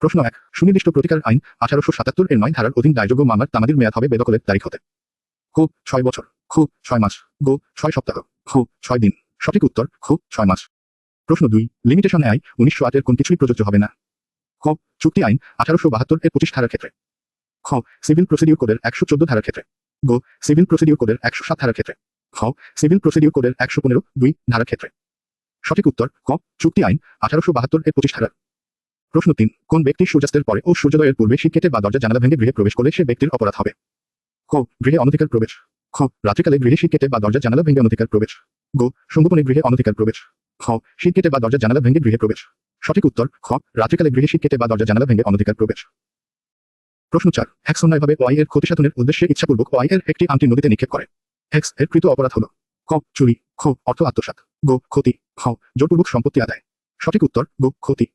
প্রশ্ন 1 সুনির্দিষ্ট প্রতিকার আইন 1877 এর 9 ধারার অধীন দায়যোগ্য মামলার তামাদির মেয়াদ হবে বেদখলের তারিখ হতে খ 6 বছর খ 6 মাস গ 6 সপ্তাহ খ 6 দিন। সঠিক উত্তর খ 6 মাস। প্রশ্ন 2 লিমিটেশন আইন 1908 এর কোন কিছুই প্রযোজ্য হবে না? খ চুক্তি আইন 1872 এর 25 ধারার ক্ষেত্রে খ সিভিল প্রসিডিউর কোডের 114 ধারার ক্ষেত্রে গ সিভিল প্রসিডিউর কোডের 107 ধারার ক্ষেত্রে খ সিভিল প্রসিডিউর কোডের 115(2) ধারার ক্ষেত্রে। সঠিক উত্তর ক চুক্তি আইন 1872 এর 25 ধারা। প্রশ্ন 3 কোন ব্যক্তি সূর্যাস্তের পরে ও সূর্যোদয়ের পূর্বে শীত কেটে বা দরজা জানালা ভেঙে গৃহে প্রবেশ করলে সে ব্যক্তির অপরাধ হবে? ক গৃহে অনধিকার প্রবেশ খ রাত্রিকালে গৃহে শীত কেটে বা দরজা জানালা ভেঙে অনধিকার প্রবেশ গ সঙ্গোপনে গৃহে অনধিকার প্রবেশ খ শীত কেটে বা দরজা জানালা ভেঙে গৃহে প্রবেশ। সঠিক উত্তর খ রাত্রিকালে গৃহে শীত কেটে বা দরজা জানালা ভেঙে অনধিকার প্রবেশ। প্রশ্ন 4 এক্স অন্যায়ভাবে ওয়াই এর ক্ষতিসাধনের উদ্দেশ্যে ইচ্ছাপূর্বক ওয়াই এর একটি আংটি নদীতে নিক্ষেপ করে। এক্স এর কৃত অপরাধ হল ক চুরি খ অর্থ আত্মসাৎ গ ক্ষতি খ জোরপূর্বক সম্পত্তি আদায়। সঠিক উত্তর গ ক্ষতি।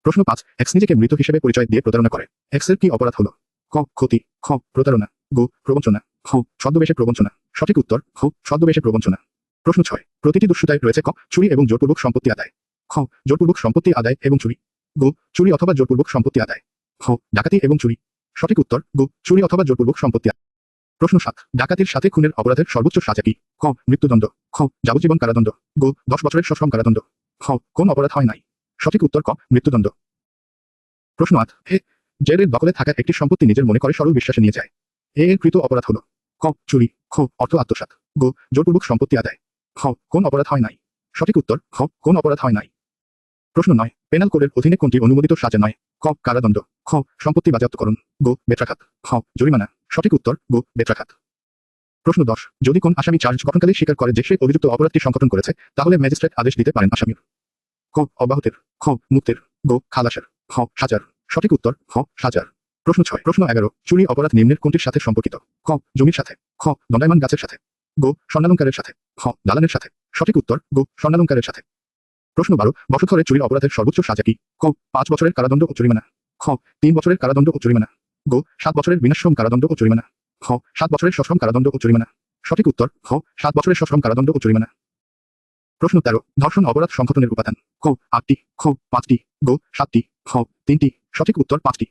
প্রশ্ন 5 এক্স নিজেকে মৃত হিসেবে পরিচয় দিয়ে প্রতারণা করে। এক্স এর কি অপরাধ হল ক ক্ষতি খ প্রতারণা গ প্রবঞ্চনা খ ছদ্মবেশে প্রবঞ্চনা। সঠিক উত্তর খ ছদ্মবেশে প্রবঞ্চনা। প্রশ্ন 6 প্রতিটি দস্যুতায় রয়েছে ক চুরি এবং জোরপূর্বক সম্পত্তি আদায় খ জোরপূর্বক সম্পত্তি আদায় এবং চুরি গ চুরি অথবা জোরপূর্বক সম্পত্তি আদায় খ ডাকাতি এবং চুরি। সঠিক উত্তর গ চুরি অথবা জোরপূর্বক সম্পত্তি আদায়। প্রশ্ন 7 ডাকাতির সাথে খুনের অপরাধের সর্বোচ্চ সাজা কি? খ মৃত্যুদণ্ড খ যাবজ্জীবন কারাদণ্ড গ 10 বছরের সশ্রম কারাদণ্ড খ কোন অপরাধ হয় নাই? সঠিক উত্তর ক মৃত্যুদণ্ড। প্রশ্ন 8 এ জের এর দখলে থাকা একটি সম্পত্তি নিজের মনে করে সরল বিশ্বাসে নিয়ে যায়। এ এর কৃত অপরাধ হল ক চুরি খ অর্থ আত্মসাৎ গ জোরপূর্বক সম্পত্তি আদায় খ কোন অপরাধ হয় নাই? সঠিক উত্তর খ কোন অপরাধ হয় নাই। প্রশ্ন 9 পেনাল কোডের অধীনে কোনটি অনুমোদিত সাজা নয়? ক কারাদণ্ড খ সম্পত্তি বাজেয়াপ্তকরণ গ বেত্রাঘাত খ জরিমানা। সঠিক উত্তর গ বেত্রাঘাত। প্রশ্ন 10 যদি কোন আসামি চার্জ গঠনকালে স্বীকার করে যে সে অভিযুক্ত অপরাধটি সংঘটন করেছে তাহলে ম্যাজিস্ট্রেট আদেশ দিতে পারেন আসামির ক অব্যাহতির খ মুক্তির গ খালাসের খ সাজার। সঠিক উত্তর খ সাজার। প্রশ্ন 6 প্রশ্ন 11 চুরি অপরাধ নিম্নের কোনটির সাথে সম্পর্কিত? ক জমির সাথে খ দণ্ডায়মান গাছের সাথে গ স্বর্ণালঙ্কারের সাথে খ দালানের সাথে। সঠিক উত্তর গ স্বর্ণালঙ্কারের সাথে। প্রশ্ন 12 বসতঘরে চুরির অপরাধের সর্বোচ্চ সাজা কি? ক 5 বছরের কারাদণ্ড ও জরিমানা খ 3 বছরের কারাদণ্ড ও জরিমানা গ 7 বছরের বিনাশ্রম কারাদণ্ড ও জরিমানা খ 7 বছরের সশ্রম কারাদণ্ড ও জরিমানা। সঠিক উত্তর খ 7 বছরের সশ্রম কারাদণ্ড ও জরিমানা। প্রশ্ন 13 ধর্ষণ অপরাধ সংঘটনের উপাদান? ক 8টি খ 5টি গ 7টি খ 3টি। সঠিক উত্তর 5টি।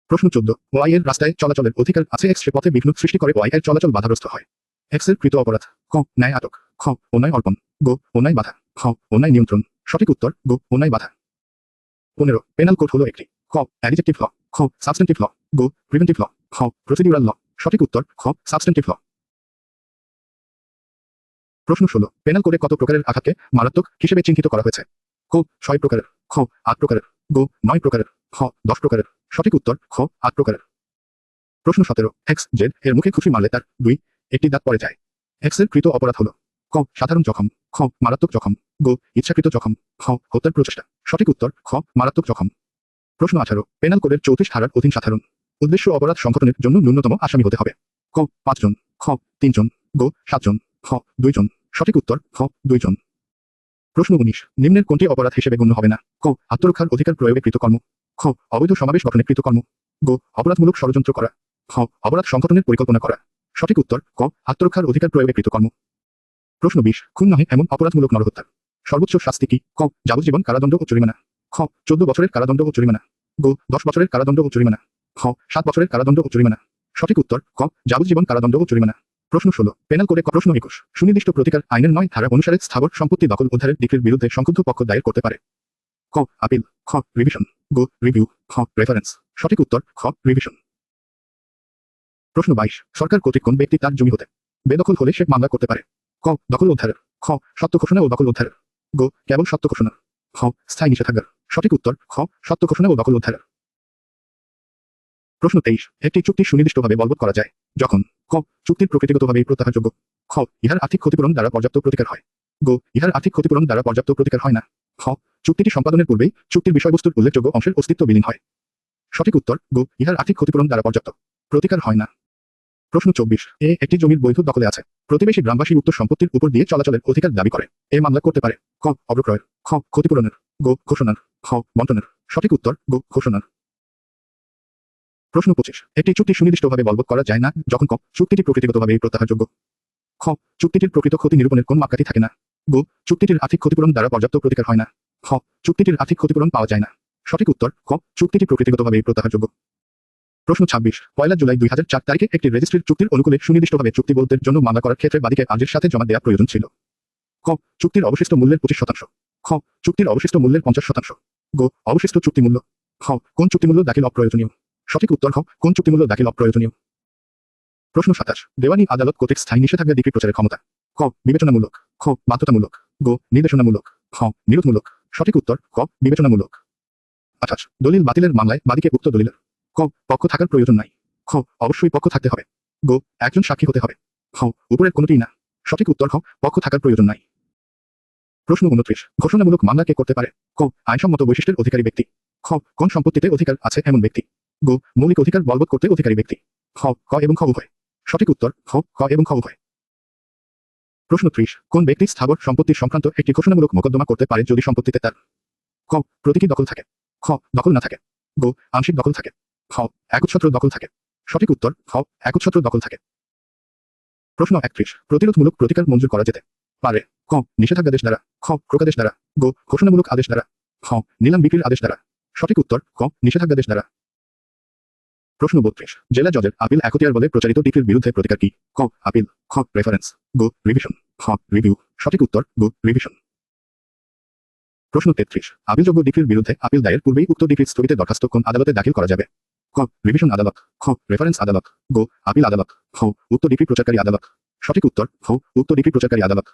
প্রশ্ন 14 ওয়াই এর রাস্তায় চলাচলের অধিকার আছে এক্স সে পথে বিঘ্ন সৃষ্টি করে ওয়াই এর চলাচল বাধাগ্রস্ত হয়। এক্স এর কৃত অপরাধ ক ন্যায় আটক খ অন্যায় অর্পণ গ অন্যায় বাধা খ অন্যায় নিয়ন্ত্রণ। সঠিক উত্তর গ অন্যায় বাধা। 15 পেনাল কোড হলো একটি খ অ্যাডজেক্টিভ ল খ সাবস্টেন্টিভ ল গ প্রিভেন্টিভ ল খ প্রসিডিউরাল ল। সঠিক উত্তর খ সাবস্টেন্টিভ ল। প্রশ্ন 16 পেনাল কোডে কত প্রকারের আঘাতকে মারাত্মক হিসেবে চিহ্নিত করা হয়েছে? ক 6 প্রকারের খ 8 প্রকারের গ 9 প্রকারের খ 10 প্রকারের। সঠিক উত্তর খ 8 প্রকারের। প্রশ্ন 17 এক্স জেড এর মুখে খুশি মারলে তার 2টি দাঁত পড়ে যায়। এক্স এর কৃত অপরাধ হল ক সাধারণ জখম খ মারাত্মক জখম গ ইচ্ছাকৃত জখম খ হত্যার প্রচেষ্টা। সঠিক উত্তর খ মারাত্মক জখম। প্রশ্ন 18 পেনাল কোডের 34 ধারার অধীন সাধারণ উদ্দেশ্য অপরাধ সংঘটনের জন্য ন্যূনতম আসামি হতে হবে। ক 5 জন খ 3 জন গ 7 জন খ 2 জন। সঠিক উত্তর খ 2 জন। প্রশ্ন 19 নিম্নের কোনটি অপরাধ হিসেবে গণ্য হবে না? ক আত্মরক্ষার অধিকার প্রয়োগে কৃতকর্ম খ অবৈধ সমাবেশ গঠনে কৃতকর্ম গ অপরাধমূলক ষড়যন্ত্র করা খ অপরাধ সংঘটনের পরিকল্পনা করা। সঠিক উত্তর ক আত্মরক্ষার অধিকার প্রয়োগে কৃতকর্ম। প্রশ্ন 20 খুন নহে এমন অপরাধমূলক নরহত্যা সর্বোচ্চ শাস্তি কি? ক যাবজ্জীবন কারাদণ্ড ও জরিমানা খ 14 বছরের কারাদণ্ড ও জরিমানা গ 10 বছরের কারাদণ্ড ও জরিমানা খ 7 বছরের কারাদণ্ড ও জরিমানা। সঠিক উত্তর ক যাবজ্জীবন কারাদণ্ড ও জরিমানা। প্রশ্ন 16 পেনাল কোডে প্রশ্ন 21 সুনির্দিষ্ট প্রতিকার আইনের 9 ধারা অনুসারে স্থাবর সম্পত্তি দখল উদ্ধারের ডিক্রির বিরুদ্ধে সংক্ষুব্ধ পক্ষ দায়ের করতে পারে। ক আপিল খ রিভিশন গ রিভিউ খ রেফারেন্স। সঠিক উত্তর খ রিভিশন। প্রশ্ন 22 সরকার কর্তৃক কোন ব্যক্তি তার জমি হতে বেদখল হলে সে মামলা করতে পারে? ক দখল উদ্ধারের খ সত্য ঘোষণা ও দখল উদ্ধারের গ কেবল সত্য ঘোষণা খ স্থায়ী নিষেধাজ্ঞার। সঠিক উত্তর খ সত্য ঘোষণা ও দখল উদ্ধারের। প্রশ্ন 23 একটি চুক্তি সুনির্দিষ্টভাবে বলবৎ করা যায় যখন ক চুক্তির প্রকৃতিগতভাবেই প্রত্যাহারযোগ্য খ ইহার আর্থিক ক্ষতিপূরণ দ্বারা পর্যাপ্ত প্রতিকার হয় গ ইহার আর্থিক ক্ষতিপূরণ দ্বারা পর্যাপ্ত প্রতিকার হয় না খ চুক্তিটি সম্পাদনের পূর্বেই চুক্তির বিষয়বস্তুর উল্লেখযোগ্য অংশের অস্তিত্ব বিলীন হয়। সঠিক উত্তর গ ইহার আর্থিক ক্ষতিপূরণ দ্বারা পর্যাপ্ত প্রতিকার হয় না। প্রশ্ন 24 এ একটি জমির বৈধ দখলে আছে প্রতিবেশী গ্রামবাসী উক্ত সম্পত্তির উপর দিয়ে চলাচলের অধিকার দাবি করে এ মামলা করতে পারে। ক অবক্রয়ের খ ক্ষতিপূরণের গ ঘোষণার খ বন্টনের। সঠিক উত্তর গ ঘোষণার। প্রশ্ন 25 একটি চুক্তি সুনির্দিষ্টভাবে বলবৎ করা যায় না যখন ক চুক্তিটি প্রকৃতিগতভাবেই প্রত্যাহারযোগ্য খ চুক্তিটির প্রকৃত ক্ষতি নিরূপণের কোন মাপকাঠি থাকে না গ চুক্তিটির আর্থিক ক্ষতিপূরণ দ্বারা পর্যাপ্ত প্রতিকার হয় না খ চুক্তিটির আর্থিক ক্ষতিপূরণ পাওয়া যায় না। সঠিক উত্তর ক চুক্তিটি প্রকৃতিগতভাবেই প্রত্যাহারযোগ্য। প্রশ্ন 26 পয়লা জুলাই 2004 তারিখে একটি রেজিস্ট্রির চুক্তির অনুকূলে সুনির্দিষ্টভাবে চুক্তিবদ্ধের জন্য মামলা করার ক্ষেত্রে বাদীকে আর্জির সাথে জমা দেওয়া প্রয়োজন ছিল। ক চুক্তির অবশিষ্ট মূল্যের 25%। খ চুক্তির অবশিষ্ট মূল্যের 50%। গ অবশিষ্ট চুক্তিমূল্য। খ কোন চুক্তিমূল্য দাখিল অপ্রয়োজনীয়। সঠিক উত্তর খ কোন চুক্তিমূল্য দাখিল অপ্রয়োজনীয়। প্রশ্ন 27 দেওয়ানি আদালত কর্তৃক স্থায়ী নিষেধাজ্ঞা ডিক্রি প্রচারের ক্ষমতা। ক বিবেচনামূলক। খ বাধ্যতামূলক। গ নির্দেশনামূলক। খ নিরোধমূলক। সঠিক উত্তর ক বিবেচনামূলক। 28 দলিল বাতিলের মামলায় বাদীকে উক্ত দলিলের ক পক্ষ থাকার প্রয়োজন নাই। খ অবশ্যই পক্ষ থাকতে হবে। গ একজন সাক্ষী হতে হবে। খ উপরের কোনটিই না। সঠিক উত্তর খ পক্ষ থাকার প্রয়োজন নাই। প্রশ্ন 29 ঘোষণামূলক মামলা কে করতে পারে। ক আইনসম্মত বৈশিষ্ট্যের অধিকারী ব্যক্তি। খ কোন সম্পত্তিতে অধিকার আছে এমন ব্যক্তি। গ মৌলিক অধিকার বলবৎ করতে অধিকারী ব্যক্তি। খ ক এবং খ উভয়। সঠিক উত্তর খ ক এবং খ উভয়। প্রশ্ন 30 কোন ব্যক্তি স্থাবর সম্পত্তি সংক্রান্ত একটি ঘোষণামূলক মোকদ্দমা করতে পারে যদি সম্পত্তিতে তার ক প্রতীকী দখল থাকে। খ দখল না থাকে। গ আংশিক দখল থাকে। খ একচ্ছত্র দখল থাকে। সঠিক উত্তর খ একচ্ছত্র দখল থাকে। প্রশ্ন 31 প্রতিরোধমূলক প্রতিকার মঞ্জুর করা যেতে পারে। ক নিষেধাজ্ঞাদেশ দ্বারা। খ প্রকাদেশ দ্বারা। গ ঘোষণামূলক আদেশ দ্বারা। খ নিলাম বিক্রির আদেশ দ্বারা। সঠিক উত্তর ক নিষেধাজ্ঞাদেশ দ্বারা। প্রশ্ন 32 জেলা জজের আপিল এখতিয়ার বলে প্রচারিত ডিক্রির বিরুদ্ধে প্রতিকার কি। ক আপিল। খ রেফারেন্স। গ রিভিশন। খ রিভিউ। সঠিক উত্তর গ রিভিশন। প্রশ্ন 33 আপিলযোগ্য ডিক্রির বিরুদ্ধে আপিল দায়ের পূর্বেই উক্ত ডিক্রির স্থগিতের দরখাস্ত কোন আদালতে দাখিল করা যাবে। ক রিভিশন আদালত। খ রেফারেন্স আদালত। গ আপিল আদালত। খ উক্ত ডিক্রি প্রচারকারী আদালত। সঠিক উত্তর খ উক্ত ডিক্রি প্রচারকারী আদালত।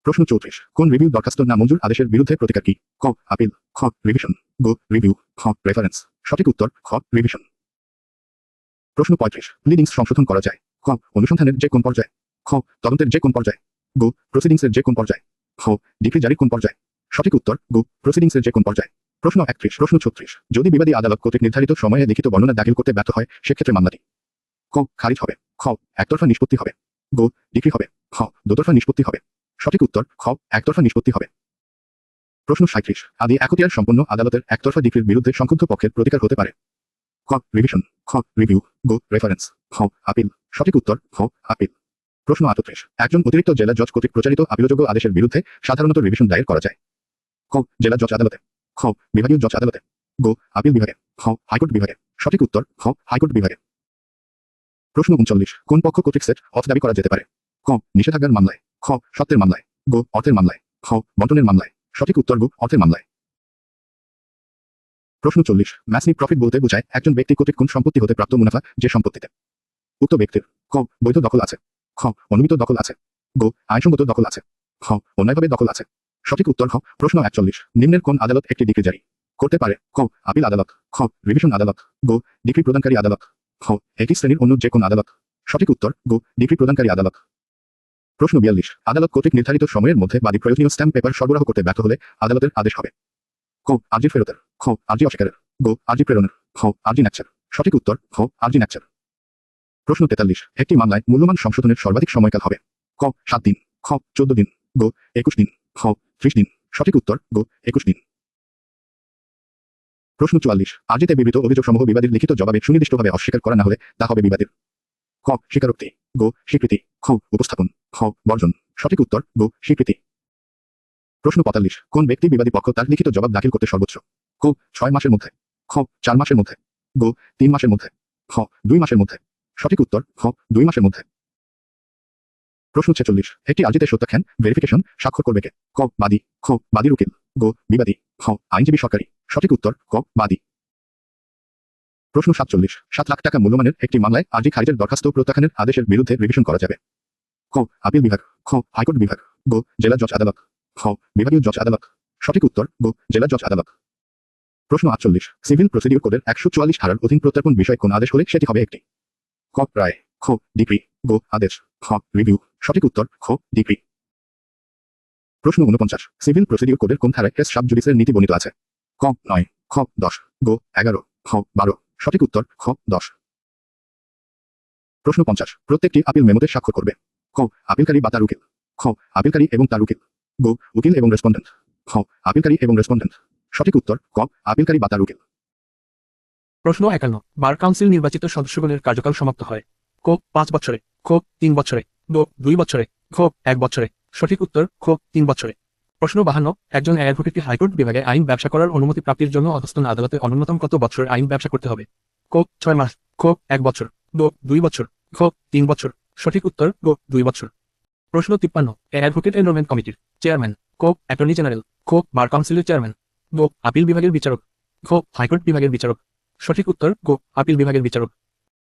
প্রশ্ন 34 কোন রিভিউ দরখাস্ত না মঞ্জুর আদেশের বিরুদ্ধে প্রতিকার কি। ক আপিল। খ রিভিশন। গ রিভিউ। খ রেফারেন্স। সঠিক উত্তর খ রিভিশন। প্রশ্ন 35 প্লিডিংস সংশোধন করা যায়। ক অনুসন্ধানের যে কোন পর্যায়ে। খ তদন্তের যে কোন পর্যায়ে। গ প্রসিডিংসের যে কোন পর্যায়ে। খ ডিক্রি জারির কোন পর্যায়ে। সঠিক উত্তর গ প্রসিডিংসের যে কোন পর্যায়ে। প্রশ্ন 31 প্রশ্ন 36 যদি বিবাদী আদালত কর্তৃক নির্ধারিত সময়ে লিখিত বর্ণনা দাখিল করতে ব্যর্থ হয় সেক্ষেত্রে মামলাটি ক খারিজ হবে। খ একতরফা নিষ্পত্তি হবে। গ ডিক্রি হবে। খ দোতরফা নিষ্পত্তি হবে। সঠিক উত্তর খ একতরফা নিষ্পত্তি হবে। প্রশ্ন 37 আদি একতিয়ার সম্পন্ন আদালতের একতরফা ডিক্রির বিরুদ্ধে সংক্ষুব্ধ পক্ষের প্রতিকার হতে পারে। ক রিভিশন। খ রিভিউ। গ রেফারেন্স। খ আপিল। সঠিক উত্তর খ আপিল। প্রশ্ন 38 একজন অতিরিক্ত জেলা জজ কর্তৃক প্রচারিত আপিলযোগ্য আদেশের বিরুদ্ধে সাধারণত রিভিশন দায়ের করা যায়। ক জেলা জজ আদালতে। খ বিভাগীয় জজ আদালতে। গ আপিল বিভাগে। খ হাইকোর্ট বিভাগে। সঠিক উত্তর খ হাইকোর্ট বিভাগে। প্রশ্ন 39 কোন পক্ষ কর্তৃক সেট অফ দাবি করা যেতে পারে। ক নিষেধাজ্ঞার মামলায়। খ সত্ত্বের মামলায়। গ অর্থের মামলায়। খ বন্টনের মামলায়। সঠিক উত্তর গ অর্থের মামলায়। প্রশ্ন 40 ম্যাসনি প্রফিট বলতে বোঝায় একজন ব্যক্তি কর্তৃক কোন সম্পত্তি হতে প্রাপ্ত মুনাফা যে সম্পত্তিতে উক্ত ব্যক্তির ক বৈধ দখল আছে। খ অনুমিত দখল আছে। গ আইনসঙ্গত দখল আছে। খ অন্যায়ভাবে দখল আছে। সঠিক উত্তর খ প্রশ্ন 41 নিম্নের কোন আদালত একটি ডিক্রি জারি করতে পারে। ক আপিল আদালত। খ রিভিশন আদালত। গ ডিক্রি প্রদানকারী আদালত। খ একই শ্রেণীর অন্য যে কোন আদালত। সঠিক উত্তর গ ডিক্রি প্রদানকারী আদালত। প্রশ্ন 42 আদালত কর্তৃক নির্ধারিত সময়ের মধ্যে বাদী প্রয়োজনীয় স্ট্যাম্প পেপার সরবরাহ করতে ব্যর্থ হলে আদালতের আদেশ হবে। ক আর্জি ফেরতের। খ আর্জি অস্বীকারের। গ আর্জি প্রেরণের। খ আর্জি ন্যাকচার। সঠিক উত্তর খ আর্জি ন্যাকচার। প্রশ্ন 43 একটি মামলায় মূল্যমান সংশোধনের সর্বাধিক সময়কাল হবে। ক 7 দিন। খ 14 দিন। গ 21 দিন। খ 30 দিন। সঠিক উত্তর গ 21 দিন। প্রশ্ন 44 আর্জিতে বিবৃত অভিযোগসমূহ বিবাদীর লিখিত জবাবে সুনির্দিষ্টভাবে অস্বীকার করা না হলে তা হবে বিবাদীর ক স্বীকারোক্তি। গ স্বীকৃতি। খ উপস্থাপন। খ বর্জন। সঠিক উত্তর গ স্বীকৃতি। প্রশ্ন 45 কোন ব্যক্তি বিবাদী পক্ষ তার লিখিত জবাব দাখিল করতে সর্বোচ্চ ক 6 মাসের মধ্যে। খ 4 মাসের মধ্যে। গ 3 মাসের মধ্যে। খ 2 মাসের মধ্যে। সঠিক উত্তর খ 2 মাসের মধ্যে। প্রশ্ন 46 একটি আর্জিতে সত্যাখ্যান ভেরিফিকেশন স্বাক্ষর করবে কে। ক বাদী। খ বাদীর উকিল। গ বিবাদী। খ আইনজীবী সরকারি। সঠিক উত্তর ক বাদী। প্রশ্ন 47 7 লাখ টাকা মূল্যমানের একটি মামলায় আর্জি খারিজের দরখাস্ত প্রত্যাখ্যানের আদেশের বিরুদ্ধে রিভিশন করা যাবে। ক আপিল বিভাগ। খ হাইকোর্ট বিভাগ। গ জেলা জজ আদালত। খ বিভাগীয় জজ আদালত। সঠিক উত্তর গ জেলা জজ আদালত। প্রশ্ন 48 সিভিল প্রসিডিউর কোডের 144 ধারার অধীন প্রত্যর্পণ বিষয় কোন আদেশ হলে সেটি হবে একটি ক রায়। খ ডিক্রি। গ আদেশ। খ রিভিউ। সঠিক উত্তর খ ডিক্রি। প্রশ্ন 49 সিভিল প্রসিডিউর কোডের কোন ধারায় কেস সাব জুডিসের নীতি বর্ণিত আছে। ক 9। খ 10। গ 11। খ 12। সঠিক উত্তর খ 10। প্রশ্ন 50 প্রত্যেকটি আপিল মেমোতে স্বাক্ষর করবে। ক আপিলকারী বা তার উকিল। খ আপিলকারী এবং তার উকিল। গ উকিল এবং রেসপন্ডেন্ট। খ আপিলকারী এবং রেসপন্ডেন্ট। সঠিক উত্তর ক আপিলকারী বা তার উকিল। প্রশ্ন 51 বার কাউন্সিল নির্বাচিত সদস্যগণের কার্যকাল সমাপ্ত হয়। ক 5 বছরে। খ 3 বছরে। গ 2 বছরে। খ 1 বছরে। সঠিক উত্তর খ 3 বছরে। প্রশ্ন 52 একজন অ্যাডভোকেটকে হাইকোর্ট বিভাগে আইন ব্যবসা করার অনুমতি প্রাপ্তির জন্য অধস্তন আদালতে অন্যতম কত বছরের আইন ব্যবসা করতে হবে? ক 6 মাস, খ 1 বছর, গ 2 বছর, খ 3 বছর। সঠিক উত্তর গ 2 বছর। প্রশ্ন 53 অ্যাডভোকেট এনরোলমেন্ট কমিটির চেয়ারম্যান, ক অ্যাটর্নি জেনারেল, খ বার কাউন্সিলের চেয়ারম্যান, গ আপিল বিভাগের বিচারক, খ হাইকোর্ট বিভাগের বিচারক। সঠিক উত্তর গ আপিল বিভাগের বিচারক।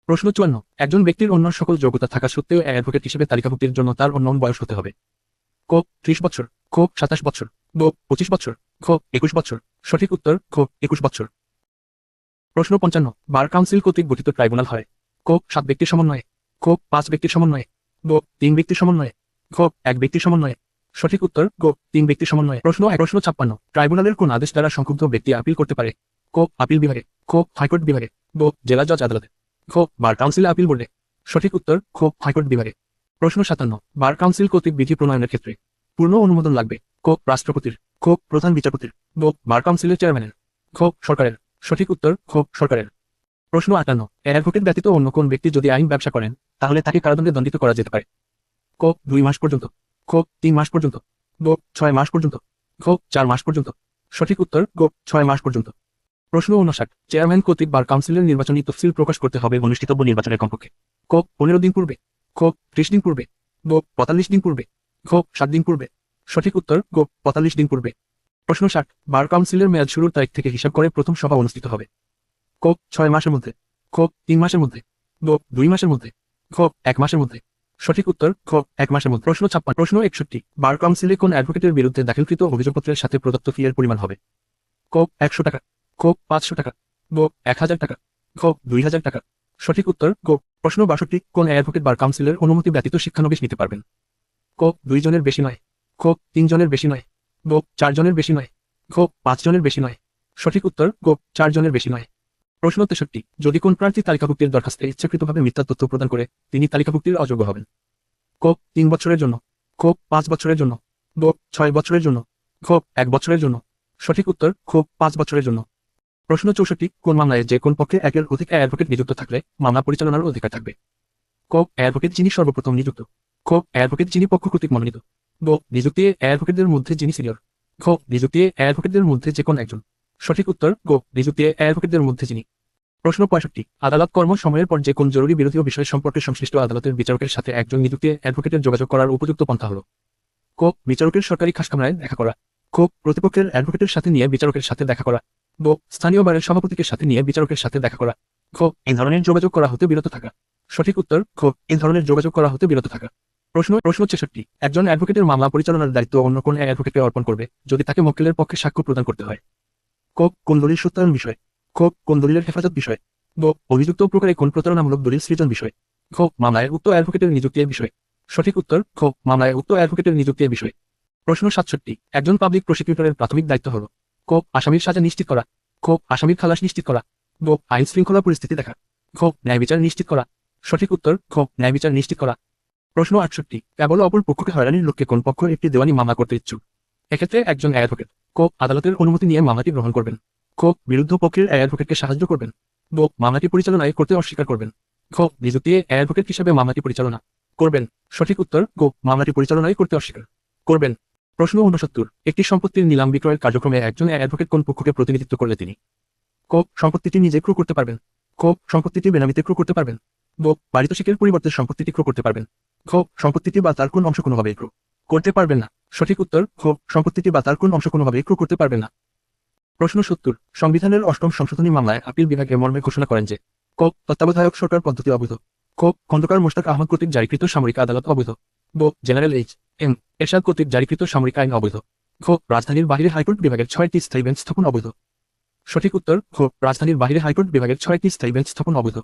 প্রশ্ন 54 একজন ব্যক্তির অন্য সকল যোগ্যতা থাকা সত্ত্বেও অ্যাডভোকেট হিসেবে তালিকাভুক্তির জন্য তার অন্য বয়স হতে হবে? ক 30 বছর, খ 27 বছর, গ 25 বছর, খ 21 বছর। সঠিক উত্তর খ 21 বছর। প্রশ্ন 55 বার কাউন্সিল কর্তৃক গঠিত ট্রাইব্যুনাল হয়? ক 7 ব্যক্তির সমন্বয়ে, খ 5 ব্যক্তির সমন্বয়ে, গ 3 ব্যক্তির সমন্বয়ে, খ 1 ব্যক্তির সমন্বয়ে। সঠিক উত্তর গ 3 ব্যক্তির সমন্বয়ে। প্রশ্ন 56 ট্রাইব্যুনালের কোন আদেশ দ্বারা সংক্ষুব্ধ ব্যক্তি আপিল করতে পারে? ক আপিল বিভাগে, খ হাইকোর্ট বিভাগে, গ জেলা জজ আদালতে, খ বার কাউন্সিল আপিল বোর্ডে। সঠিক উত্তর খ হাইকোর্ট বিভাগে। প্রশ্ন 57 বার কাউন্সিল কর্তৃক বিধি প্রণয়নের ক্ষেত্রে পূর্ণ অনুমোদন লাগবে? ক রাষ্ট্রপতির, খ প্রধান বিচারপতির, গ বার কাউন্সিলের চেয়ারম্যানের, খ সরকারের। সঠিক উত্তর খ সরকারের। প্রশ্ন 58 অ্যাডভোকেট ব্যতীত অন্য কোন ব্যক্তি যদি আইন ব্যবসা করেন তাহলে তাকে কারাদণ্ডে দণ্ডিত করা যেতে পারে? ক 2 মাস পর্যন্ত, খ 3 মাস পর্যন্ত, গ 6 মাস পর্যন্ত, খ 4 মাস পর্যন্ত। সঠিক উত্তর গ 6 মাস পর্যন্ত। প্রশ্ন 59 চেয়ারম্যান কর্তৃক বার কাউন্সিলের নির্বাচনী তফসিল প্রকাশ করতে হবে অনুষ্ঠিতব্য নির্বাচনের কমপক্ষে? ক 15 দিন পূর্বে, খ 30 দিন পূর্বে, গ 45 দিন পূর্বে, খ 7 দিন পূর্বে। সঠিক উত্তর গ 45 দিন পূর্বে। প্রশ্ন 60 বার কাউন্সিলের মেয়াদ শুরুর তারিখ থেকে হিসাব করে প্রথম সভা অনুষ্ঠিত হবে? ক 6 মাসের মধ্যে, খ 3 মাসের মধ্যে, গ 2 মাসের মধ্যে, খ 1 মাসের মধ্যে। সঠিক উত্তর খ 1 মাসের মধ্যে। প্রশ্ন 56 প্রশ্ন 61 বার কাউন্সিলে কোন অ্যাডভোকেটের বিরুদ্ধে দাখিলকৃত অভিযোগপত্রের সাথে প্রদত্ত ফি এর পরিমাণ হবে? ক 100 টাকা, খ 500 টাকা, গ 1000 টাকা, খ 2000 টাকা। সঠিক উত্তর গ প্রশ্ন 62 কোন অ্যাডভোকেট বার কাউন্সিলের অনুমতি ব্যতীত শিক্ষানবিশ নিতে পারবেন? ক 2 জনের বেশি নয়, খ 3 জনের বেশি নয়, গ 4 জনের বেশি নয়, খ 5 জনের বেশি নয়। সঠিক উত্তর গ 4 জনের বেশি নয়। প্রশ্ন 63 যদি কোন প্রার্থী তালিকাভুক্তির দরখাস্তে ইচ্ছাকৃতভাবে মিথ্যা তথ্য প্রদান করে তিনি তালিকাভুক্তির অযোগ্য হবেন? ক 3 বছরের জন্য, খ 5 বছরের জন্য, গ 6 বছরের জন্য, খ 1 বছরের জন্য। সঠিক উত্তর খ 5 বছরের জন্য। প্রশ্ন 64 কোন মামলায় যে কোন পক্ষে একের অধিক অ্যাডভোকেট নিযুক্ত থাকলে মামলা পরিচালনার অধিকার থাকবে? ক অ্যাডভোকেট যিনি সর্বপ্রথম নিযুক্ত, খ অ্যাডভোকেট যিনি পক্ষ কর্তৃক মনোনীত, গ নিযুক্তি অ্যাডভোকেটদের মধ্যে যিনি সিনিয়র, খ নিযুক্তি অ্যাডভোকেটদের মধ্যে যে কোন একজন। সঠিক উত্তর গ নিযুক্তি অ্যাডভোকেটদের মধ্যে যিনি। প্রশ্ন 65 আদালত কর্ম সময়ের পর যে কোন জরুরি বিরোধীয় বিষয় সম্পর্কে সংশ্লিষ্ট আদালতের বিচারকের সাথে একজন নিযুক্তি অ্যাডভোকেটের যোগাযোগ করার উপযুক্ত পন্থা হল? ক বিচারকের সরকারি খাসকামরায় দেখা করা, খ প্রতিপক্ষের অ্যাডভোকেটের সাথে নিয়ে বিচারকের সাথে দেখা করা, গ স্থানীয় বারের সভাপতিকে সাথে নিয়ে বিচারকের সাথে দেখা করা, খ এই ধরনের যোগাযোগ করা হতে বিরত থাকা। সঠিক উত্তর খ এই ধরনের যোগাযোগ করা হতে বিরত থাকা। প্রশ্ন 66 একজন অ্যাডভোকেটের মামলা পরিচালনার দায়িত্ব অন্য কোন অ্যাডভোকেটকে অর্পণ করবে যদি তাকে মক্কেলের পক্ষে সাক্ষ্য প্রদান করতে হয়? ক কোন দলিল সত্যায়ন বিষয়, খ কোন দলিলের হেফাজত বিষয়, গ অভিযুক্ত প্রকারে কোন প্রতারণামূলক দলিল সৃজন বিষয়, খ মামলায় উক্ত অ্যাডভোকেটের নিযুক্তির বিষয়। সঠিক উত্তর খ মামলায় উক্ত অ্যাডভোকেটের নিযুক্তির বিষয়। প্রশ্ন 67 একজন পাবলিক প্রসিকিউটরের প্রাথমিক দায়িত্ব হল? ক আসামির সাজা নিশ্চিত করা, খ আসামির খালাস নিশ্চিত করা, গ আইন শৃঙ্খলা পরিস্থিতি দেখা, খ ন্যায় বিচার নিশ্চিত করা। সঠিক উত্তর খ ন্যায় বিচার নিশ্চিত করা। প্রশ্ন 68 কেবল অপর পক্ষকে হয়রানির লক্ষ্যে কোন পক্ষ একটি দেওয়ানি মামলা করতে ইচ্ছুক? এক্ষেত্রে একজন অ্যাডভোকেট ক আদালতের অনুমতি নিয়ে মামলাটি গ্রহণ করবেন, খ বিরুদ্ধ পক্ষের অ্যাডভোকেটকে সাহায্য করবেন, গ মামলাটি পরিচালনায় করতে অস্বীকার করবেন, খ নিযুক্তি অ্যাডভোকেট হিসেবে মামলাটি পরিচালনা করবেন। সঠিক উত্তর গ মামলাটি পরিচালনায় করতে অস্বীকার করবেন। প্রশ্ন 69 একটি সম্পত্তির নিলাম বিক্রয়ের কার্যক্রমে একজন অ্যাডভোকেট কোন পক্ষকে প্রতিনিধিত্ব করলে তিনি? ক সম্পত্তিটি নিজে ক্রয় করতে পারবেন, খ সম্পত্তিটি বেনামিতে ক্রয় করতে পারবেন, গ পারিতোষিকের পরিবর্তে সম্পত্তিটি ক্রয় করতে পারবেন, খ সম্পত্তিটি বা তার কোন অংশ কোনোভাবে ক্রয় করতে পারবেন না। সঠিক উত্তর খ সম্পত্তিটি বা তার কোন অংশ কোনোভাবে ক্রয় করতে পারবেন না। প্রশ্ন 70 সংবিধানের 8ম সংশোধনী মামলায় আপিল বিভাগে মর্মে ঘোষণা করেন যে ক তত্ত্বাবধায়ক সরকার পদ্ধতি অবৈধ, খ খন্দকার মোশতাক আহমদ কর্তৃক জারিকৃত সামরিক আদালত অবৈধ, গ জেনারেল এম এরশাদ কর্তৃক জারিকৃত সামরিক আইন অবৈধ, খ রাজধানীর বাহিরে হাইকোর্ট বিভাগের 6টি স্থায়ী বেঞ্চ স্থাপন অবৈধ। সঠিক উত্তর খ রাজধানীর বাহিরে হাইকোর্ট বিভাগের 6টি স্থায়ী বেঞ্চ স্থাপন অবৈধ।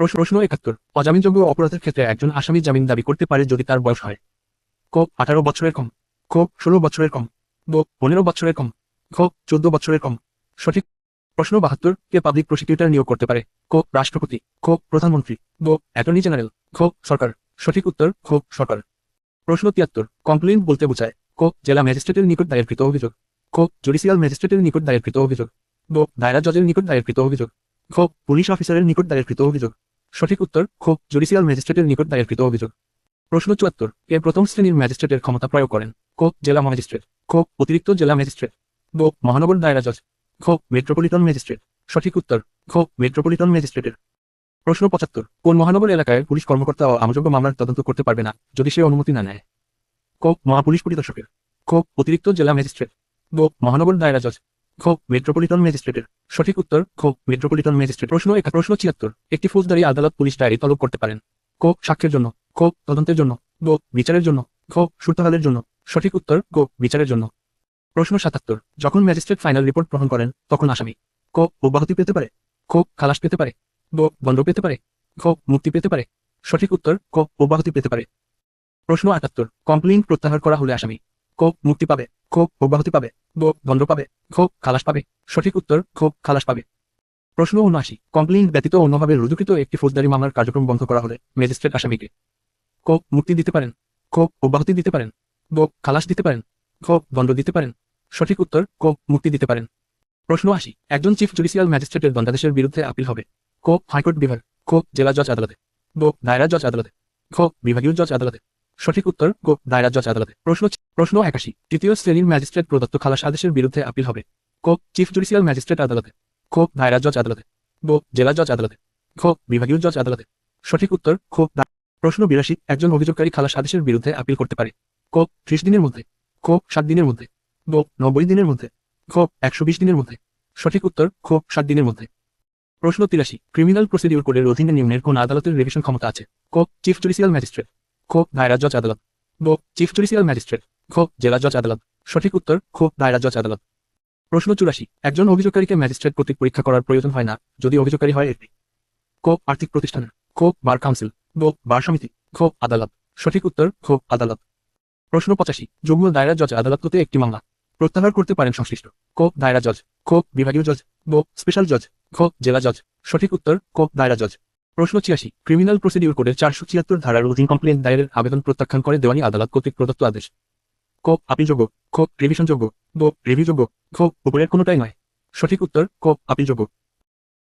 প্রশ্ন 71 অজামিনযোগ্য অপরাধের ক্ষেত্রে একজন আসামি জামিন দাবি করতে পারে যদি তার বয়স হয়? ক 18 বছরের কম, খ 16 বছরের কম, গ 15 বছরের কম, খ 14 বছরের কম। সঠিক প্রশ্ন 72 কে পাবলিক প্রসিকিউটর নিয়োগ করতে পারে? ক রাষ্ট্রপতি, খ প্রধানমন্ত্রী, গ অ্যাটর্নি জেনারেল, খ সরকার। সঠিক উত্তর খ সরকার। প্রশ্ন 73 কমপ্লেইন বলতে বোঝায়? ক জেলা ম্যাজিস্ট্রেটের নিকট দায়েরকৃত অভিযোগ, খ জুডিশিয়াল ম্যাজিস্ট্রেটের নিকট দায়েরকৃত অভিযোগ, গ দায়রা জজের নিকট দায়েরকৃত অভিযোগ, খ পুলিশ অফিসারের নিকট দায়েরকৃত অভিযোগ। সঠিক উত্তর খ জুডিশিয়াল ম্যাজিস্ট্রেটের নিকট দায়েরকৃত অভিযোগ। প্রশ্ন ৭৪ এর প্রথম শ্রেণীর ম্যাজিস্ট্রেটের ক্ষমতা প্রয়োগ করেন? ক জেলা ম্যাজিস্ট্রেট, খ অতিরিক্ত জেলা ম্যাজিস্ট্রেট, গ মহানগর দায়রা জজ, খ মেট্রোপলিটন ম্যাজিস্ট্রেট। সঠিক উত্তর খ মেট্রোপলিটন ম্যাজিস্ট্রেটের। প্রশ্ন ৭৫ কোন মহানগর এলাকায় পুলিশ কর্মকর্তা ও আমযোগ্য মামলার তদন্ত করতে পারবে না যদি সে অনুমতি না নেয়? ক মহাপুলিশ পরিদর্শকের, খ অতিরিক্ত জেলা ম্যাজিস্ট্রেট, গ মহানগর দায়রা জজ, খ মেট্রোপলিটন ম্যাজিস্ট্রেটের। সঠিক উত্তর খ মেট্রোপলিটন ম্যাজিস্ট্রেট। প্রশ্ন ৭৬ একটি ফৌজদারি আদালত পুলিশ ডায়েরি তলব করতে পারেন? ক সাক্ষ্যের জন্য, খ তদন্তের জন্য, গ বিচারের জন্য, খ সুরতহালের জন্য। সঠিক উত্তর গ বিচারের জন্য। প্রশ্ন ৭৭ যখন ম্যাজিস্ট্রেট ফাইনাল রিপোর্ট গ্রহণ করেন তখন আসামি ক অব্যাহতি পেতে পারে, খ খালাস পেতে পারে, গ দণ্ড পেতে পারে, খ মুক্তি পেতে পারে। সঠিক উত্তর ক অব্যাহতি পেতে পারে। প্রশ্ন ৭৮ কমপ্লেইন প্রত্যাহার করা হলে আসামি ক মুক্তি পাবে, খ অব্যাহতি পাবে, গ দণ্ড পাবে, খ খালাস পাবে। সঠিক উত্তর খ খালাস পাবে। প্রশ্ন ৭৯ কমপ্লেইন ব্যতীত অন্যভাবে রুজুকৃত একটি ফৌজদারি মামলার কার্যক্রম বন্ধ করা হলে ম্যাজিস্ট্রেট আসামিকে ক মুক্তি দিতে পারেন, খ অব্যাহতি দিতে পারেন, গ খালাস দিতে পারেন, খ দণ্ড দিতে পারেন। সঠিক উত্তর ক মুক্তি দিতে পারেন। প্রশ্ন ৮০ একজন চিফ জুডিশিয়াল ম্যাজিস্ট্রেটের দণ্ডাদেশের বিরুদ্ধে আপিল হবে? ক হাইকোর্ট বিভাগ, খ জেলা জজ আদালতে, গ দায়রা জজ আদালতে, খ বিভাগীয় জজ আদালতে। সঠিক উত্তর গ দায়রা জজ আদালতে। প্রশ্ন ৮১ তৃতীয় শ্রেণীর ম্যাজিস্ট্রেট প্রদত্ত খালাস আদেশের বিরুদ্ধে আপিল হবে? ক চিফ জুডিশিয়াল ম্যাজিস্ট্রেট আদালতে, খ দায়রা জজ আদালতে, গ জেলা জজ আদালতে, খ বিভাগীয় জজ আদালতে। সঠিক উত্তর খ প্রশ্ন ৮২ একজন অভিযোগকারী খালাস আদেশের বিরুদ্ধে আপিল করতে পারে? ক ৩০ দিনের মধ্যে, খ ৭ দিনের মধ্যে, গ ৯০ দিনের মধ্যে, খ ১২০ দিনের মধ্যে। সঠিক উত্তর খ ৭ দিনের মধ্যে। প্রশ্ন ৮৩ ক্রিমিনাল প্রসিডিউর কোডের অধীনে নিম্নের কোন আদালতের রিভিশন ক্ষমতা আছে? ক চিফ জুডিশিয়াল ম্যাজিস্ট্রেট, খ দায়রা জজ আদালত, গ চিফ জুডিশিয়াল ম্যাজিস্ট্রেট, খ জেলা জজ আদালত। সঠিক উত্তর খ দায়রা জজ আদালত। প্রশ্ন ৮৪ একজন অভিযোগকারীকে ম্যাজিস্ট্রেট কর্তৃক পরীক্ষা করার প্রয়োজন হয় না যদি অভিযোগকারী হয় একটি ক আর্থিক প্রতিষ্ঠান, খ বার কাউন্সিল, গ বার সমিতি, খ আদালত। সঠিক উত্তর খ আদালত। প্রশ্ন ৮৫ যুগ্ম দায়রা জজ আদালত হতে একটি মামলা প্রত্যাহার করতে পারেন সংশ্লিষ্ট ক দায়রা জজ, খ বিভাগীয় জজ, গ স্পেশাল জজ, খ জেলা জজ। সঠিক উত্তর ক দায়রা জজ। প্রশ্ন ৮৬ ক্রিমিনাল প্রসিডিউর কোডের ৪৭৬ ধারার অধীন কমপ্লেইন দায়েরের আবেদন প্রত্যাখ্যান করে দেওয়ানি আদালত কর্তৃক প্রদত্ত আদেশ? ক আপিলযোগ্য, খ রিভিশনযোগ্য, গ রিভিউযোগ্য, খ উপরের কোনোটাই নয়। সঠিক উত্তর ক আপিলযোগ্য।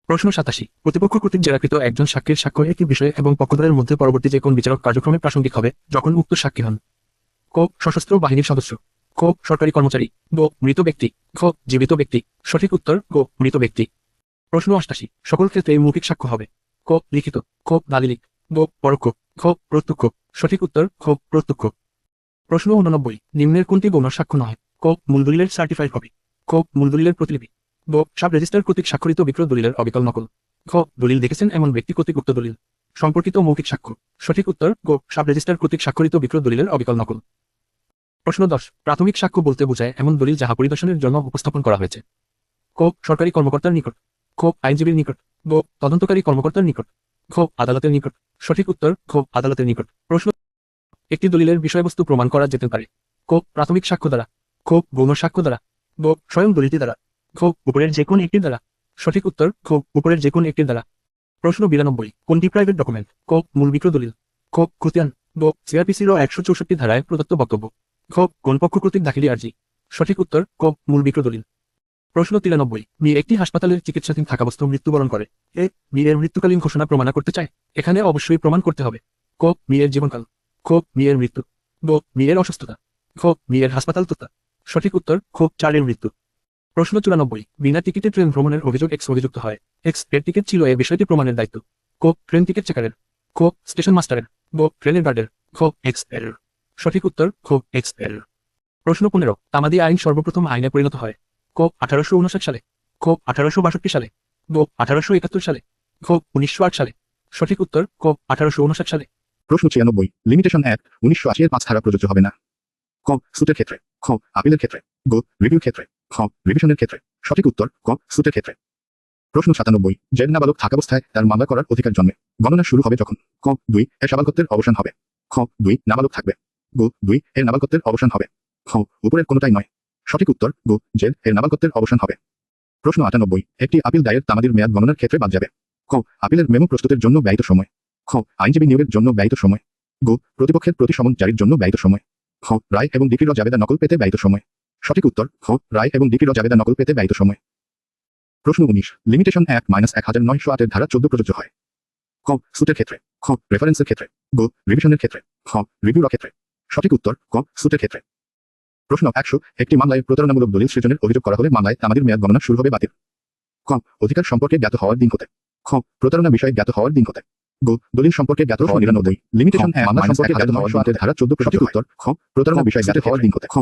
প্রশ্ন ৮৭ প্রতিপক্ষ কর্তৃক জেরাকৃত একজন সাক্ষীর সাক্ষ্য একটি বিষয়ে এবং পক্ষধরের মধ্যে পরবর্তী যে কোন বিচারক কার্যক্রমে প্রাসঙ্গিক হবে যখন উক্ত সাক্ষী হন? ক সশস্ত্র বাহিনীর সদস্য, খ সরকারি কর্মচারী, গ মৃত ব্যক্তি, খ জীবিত ব্যক্তি। সঠিক উত্তর গ মৃত ব্যক্তি। প্রশ্ন ৮৮ সকল ক্ষেত্রে মৌখিক সাক্ষ্য হবে? ক লিখিত, খ দালিলিক, গ পরোক্ষ, খ প্রত্যক্ষ। সঠিক উত্তর খ প্রত্যক্ষ। প্রশ্ন ৮৯ নিম্নের কোনটি গৌণ সাক্ষ্য নয়? ক মূল দলিলের সার্টিফাইড কপি, খ মূল দলিলের প্রতিলিপি, গ সাব রেজিস্ট্রার কর্তৃক স্বাক্ষরিত বিক্রয় দলিলের অবিকল নকল, খ দলিল দেখেছেন এমন ব্যক্তি কর্তৃক উক্ত দলিল সম্পর্কিত মৌখিক সাক্ষ্য। সঠিক উত্তর গ সাব রেজিস্ট্রার কর্তৃক স্বাক্ষরিত বিক্রয় দলিলের অবিকল নকল। প্রশ্ন ১০ প্রাথমিক সাক্ষ্য বলতে বোঝায় এমন দলিল যাহা পরিদর্শনের জন্য উপস্থাপন করা হয়েছে? ক সরকারি কর্মকর্তার নিকট, খ আইনজীবীর নিকট, গ তদন্তকারী কর্মকর্তার নিকট, খ আদালতের নিকট। সঠিক উত্তর খ আদালতের নিকট। প্রশ্ন একটি দলিলের বিষয়বস্তু প্রমাণ করা যেতে পারে? ক প্রাথমিক সাক্ষ্য দ্বারা, খ গৌণ সাক্ষ্য দ্বারা, গ স্বয়ং দলিলটি দ্বারা, খ উপরের যে কোন একটির দ্বারা। সঠিক উত্তর খ উপরের যে কোন একটির দ্বারা। প্রশ্ন ৯২ কোনটি প্রাইভেট ডকুমেন্ট? ক মূল বিক্রয় দলিল, খ খতিয়ান, গ সিআরপিসির ১৬৪ ধারায় প্রদত্ত বক্তব্য, খ কোন পক্ষ কর্তৃক দাখিলি আর্জি। সঠিক উত্তর ক মূল বিক্রয় দলিল। প্রশ্ন ৯৩ মি একটি হাসপাতালের চিকিৎসাধীন থাকাবস্থায় মৃত্যুবরণ করে। এ মি এর মৃত্যুকালীন ঘোষণা প্রমাণ করতে চায়, এখানে অবশ্যই প্রমাণ করতে হবে ক মি এর জীবনকাল, খ মি এর মৃত্যু, গ মি এর অসুস্থতা, খ মি এর হাসপাতাল তথ্য। সঠিক উত্তর খ ৪ এর মৃত্যু। প্রশ্ন ৯৪ বিনা টিকিটে ট্রেন ভ্রমণের অভিযোগ এক্স অভিযুক্ত হয়। এক্স এর টিকিট ছিল এ বিষয়টি প্রমাণের দায়িত্ব। ক ট্রেন টিকিট চেকারের, খ স্টেশন মাস্টারের, গ ট্রেনের গার্ডের, খ এক্স এর। সঠিক উত্তর খ এক্স এর। প্রশ্ন ১৫ তামাদি আইন সর্বপ্রথম আইনে পরিণত হয়? ক ১৮৫৯ সালে, খ ১৮৬২ সালে, গ ১৮৭১ সালে, খ ১৯০৮ সালে। সঠিক উত্তর ক ১৮৫৯ সালে। প্রশ্ন ৯৬ লিমিটেশন অ্যাক্ট ১৯৮০ এর ৫ ধারা প্রযোজ্য হবে না? ক সুটের ক্ষেত্রে, খ আপিলের ক্ষেত্রে, গ রিভিউর ক্ষেত্রে, খ রিভিশনের ক্ষেত্রে। সঠিক উত্তর ক সুটের ক্ষেত্রে। প্রশ্ন ৯৭ জেড নাবালক থাকাবস্থায় তার মামলা করার অধিকার জন্মে গণনা শুরু হবে যখন? ক ২ এর সাবালকত্বের অবসান হবে, খ ২ নাবালক থাকবে, গ ২ এর নাবালকত্বের অবসান হবে, খ উপরের কোনোটাই নয়। সঠিক উত্তর গ জেড এর নাবালকত্বের অবসান হবে। প্রশ্ন ৯৮ একটি আপিল দায়ের তামাদির মেয়াদ গণনার ক্ষেত্রে বাদ যাবে? ক আপিলের মেমো প্রস্তুতের জন্য ব্যয়িত সময়, খ আইনজীবী নিয়োগের জন্য ব্যয়িত সময়, গ প্রতিপক্ষের প্রতি সমন জারির জন্য ব্যয়িত সময়, খ রায় এবং ডিক্রি র জাবেদা নকল পেতে ব্যয়িত সময়। সঠিক উত্তর খ রায় এবং ডিক্রি র জাবেদা নকল পেতে ব্যয়িত সময়। প্রশ্ন ১৯ লিমিটেশন অ্যাক্ট -১৯০৮ এর ধারা ১৪ প্রযোজ্য হয়? ক সুটের ক্ষেত্রে, খ খ রেফারেন্সের ক্ষেত্রে, গ রিভিশনের ক্ষেত্রে, খ রিভিউর ক্ষেত্রে। সঠিক উত্তর ক সুটের ক্ষেত্রে। প্রশ্ন 100 একটি মামলায় প্রতারণামূলক দলিল সৃজনের অভিযোগ করা হলে মামলায় তামাদির মেয়াদ গণনা শুরু হবে বাতিল। ক অধিকার সম্পর্কে জ্ঞাত হওয়ার দিন হতে, খ প্রতারণা বিষয়ে জ্ঞাত হওয়ার দিন হতে, গ দলিল সম্পর্কে জ্ঞাত হওয়ার 99 লিমিটেশন মামলা সম্পর্কে জ্ঞাত হওয়ার দিন হতে ধারা 14। সঠিক উত্তর খ প্রতারণা বিষয়ে জ্ঞাত হওয়ার দিন হতে, খ